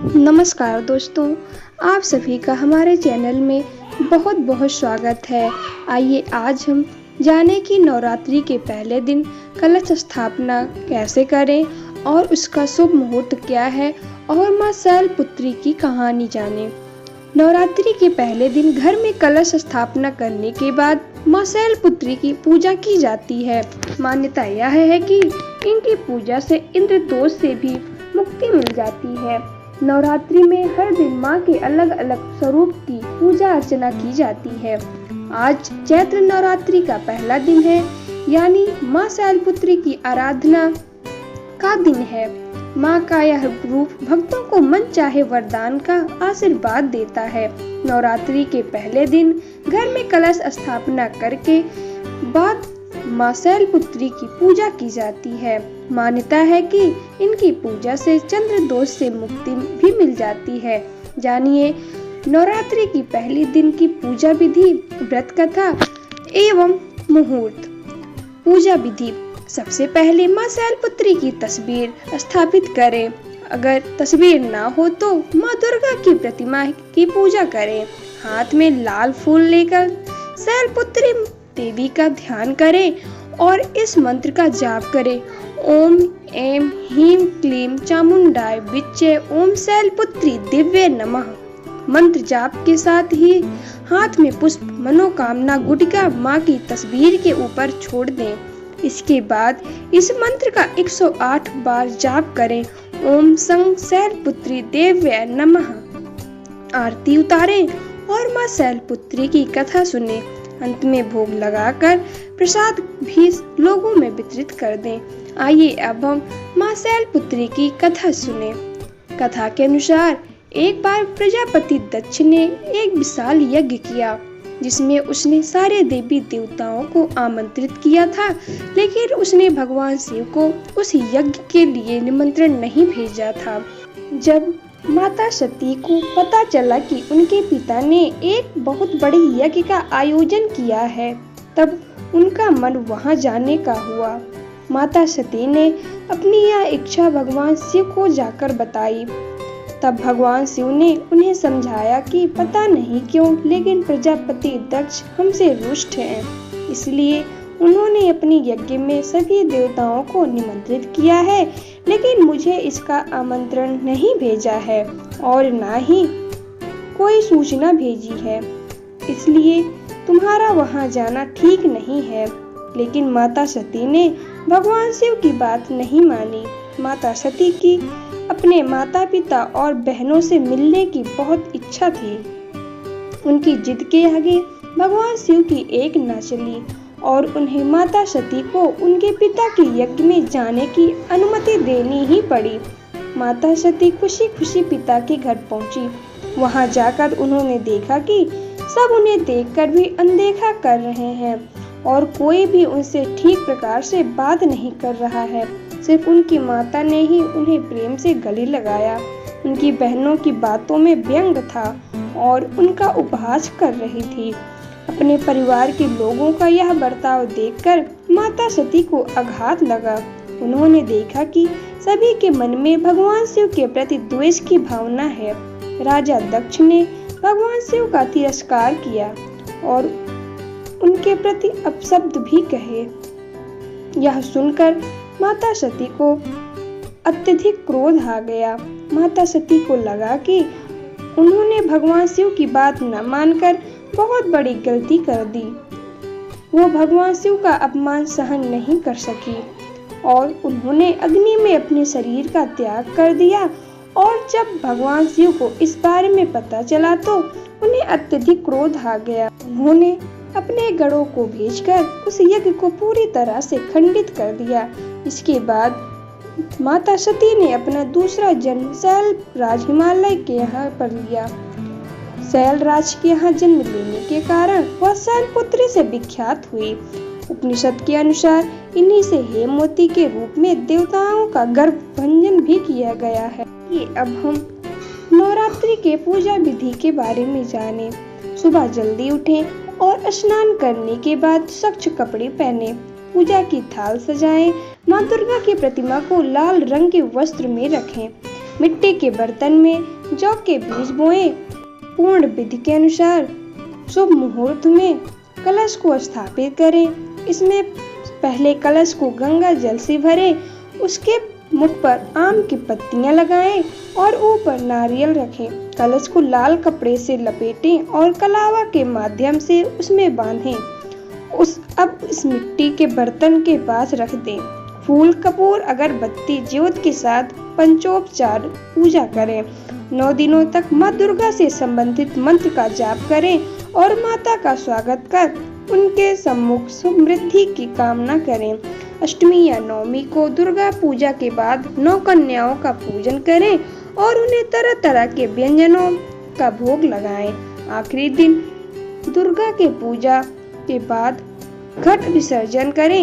नमस्कार दोस्तों, आप सभी का हमारे चैनल में बहुत बहुत स्वागत है। आइए आज हम जानें कि नवरात्रि के पहले दिन कलश स्थापना कैसे करें और उसका शुभ मुहूर्त क्या है और मां शैलपुत्री की कहानी जानें। नवरात्रि के पहले दिन घर में कलश स्थापना करने के बाद मां शैलपुत्री की पूजा की जाती है। मान्यता यह है कि इनकी पूजा से इंद्र दोष से भी मुक्ति मिल जाती है। नवरात्रि में हर दिन मां के अलग अलग स्वरूप की पूजा अर्चना की जाती है। आज चैत्र नवरात्रि का पहला दिन है, यानी मां शैलपुत्री की आराधना का दिन है। मां का यह रूप भक्तों को मन चाहे वरदान का आशीर्वाद देता है। नवरात्रि के पहले दिन घर में कलश स्थापना करके बाद मां शैलपुत्री की पूजा की जाती है। मान्यता है कि इनकी पूजा से चंद्र दोष से मुक्ति भी मिल जाती है। जानिए नवरात्रि की पहली दिन की पूजा विधि, व्रत कथा एवं मुहूर्त। पूजा विधि: सबसे पहले मां शैलपुत्री की तस्वीर स्थापित करें। अगर तस्वीर ना हो तो मां दुर्गा की प्रतिमा की पूजा करें। हाथ में लाल फूल लेकर शैलपुत्री देवी का ध्यान करें और इस मंत्र का जाप करें। ओम ऐं ह्रीं क्लीं चामुंडाय विच्चे ओम शैलपुत्री दिव्ये नमः। मंत्र जाप के साथ ही हाथ में पुष्प मनोकामना गुटिका मां की तस्वीर के ऊपर छोड़ दें। इसके बाद इस मंत्र का 108 बार जाप करें। ओम सं शैलपुत्री देव्ये नमः। आरती उतारें और मां शैलपुत्री की कथा सुने। अंत में भोग लगाकर प्रसाद भी लोगों में वितरित कर दें। आइए अब हम मां शैलपुत्री की कथा सुने। कथा के अनुसार एक बार प्रजापति दक्ष ने एक विशाल यज्ञ किया, जिसमें उसने सारे देवी देवताओं को आमंत्रित किया था, लेकिन उसने भगवान शिव को उस यज्ञ के लिए निमंत्रण नहीं भेजा था। जब माता सती को पता चला कि उनके पिता ने एक बहुत बड़े यज्ञ का आयोजन किया है, तब उनका मन वहां जाने का हुआ। माता सती ने अपनी यह इच्छा भगवान शिव को जाकर बताई। तब भगवान शिव ने उन्हें समझाया कि पता नहीं क्यों, लेकिन प्रजापति दक्ष हमसे रुष्ट हैं, इसलिए उन्होंने अपने यज्ञ में सभी देवताओं को निमंत्रित किया है, लेकिन मुझे इसका आमंत्रण नहीं भेजा है और ना ही कोई सूचना भेजी है, इसलिए तुम्हारा वहां जाना ठीक नहीं है। लेकिन माता सती ने भगवान शिव की बात नहीं मानी। माता सती की अपने माता पिता और बहनों से मिलने की बहुत इच्छा थी। उनकी जिद के आगे भगवान शिव की एक न चली और उन्हें माता सती को उनके पिता के यज्ञ में जाने की अनुमति देनी ही पड़ी। माता सती खुशी खुशी पिता के घर पहुंची। वहां जाकर उन्होंने देखा कि सब उन्हें देखकर भी अनदेखा कर रहे हैं और कोई भी उनसे ठीक प्रकार से बात नहीं कर रहा है। सिर्फ उनकी माता ने ही उन्हें प्रेम से गले लगाया। उनकी बहनों की बातों में व्यंग था और उनका उपहास कर रही थी। अपने परिवार के लोगों का यह बर्ताव देखकर माता सती को आघात लगा। उन्होंने देखा कि सभी के मन में भगवान शिव के प्रति द्वेष की भावना है। राजा दक्ष ने भगवान शिव का तिरस्कार किया और उनके प्रति अपशब्द भी कहे। यह सुनकर माता सती को अत्यधिक क्रोध आ गया। माता सती को लगा कि उन्होंने भगवान शिव की बात न मानकर बहुत बड़ी गलती कर दी। वो भगवान शिव का अपमान सहन नहीं कर सकी और उन्होंने अग्नि में अपने शरीर का त्याग कर दिया। और जब भगवान शिव को इस बारे में पता चला तो उन्हें अत्यधिक क्रोध आ गया। उन्होंने अपने गणों को भेजकर उस यज्ञ को पूरी तरह से खंडित कर दिया। इसके बाद माता सती ने अपना दूसरा जन्म शैलराज हिमालय के यहाँ पर लिया। शैलराज के यहाँ जन्म लेने के कारण वह शैलपुत्री से विख्यात हुई। उपनिषद के अनुसार इन्हीं से हेमवती के रूप में देवताओं का गर्भ भंजन भी किया गया है। ये अब हम नवरात्रि के पूजा विधि के बारे में जाने। सुबह जल्दी उठें और स्नान करने के बाद स्वच्छ कपड़े पहने। पूजा की थाल सजाएं। माँ दुर्गा की प्रतिमा को लाल रंग के वस्त्र में रखें। मिट्टी के बर्तन में जौ के बीज बोएं। पूर्ण विधि के अनुसार शुभ मुहूर्त में कलश को स्थापित करें। इसमें पहले कलश को गंगा जल से भरें, उसके मुख पर आम की पत्तियां लगाएं और ऊपर नारियल रखें। कलश को लाल कपड़े से लपेटें और कलावा के माध्यम से उसमें बांधें। अब इस मिट्टी के बर्तन के पास रख दें। फूल, कपूर, अगरबत्ती, ज्योत के साथ पंचोपचार पूजा करें। 9 दिनों तक माँ दुर्गा से संबंधित मंत्र का जाप करें और माता का स्वागत कर उनके सम्मुख समृद्धि की कामना करें। अष्टमी या नवमी को दुर्गा पूजा के बाद 9 कन्याओं का पूजन करें और उन्हें तरह तरह के व्यंजनों का भोग लगाएं। आखिरी दिन दुर्गा के पूजा के बाद घट विसर्जन करें।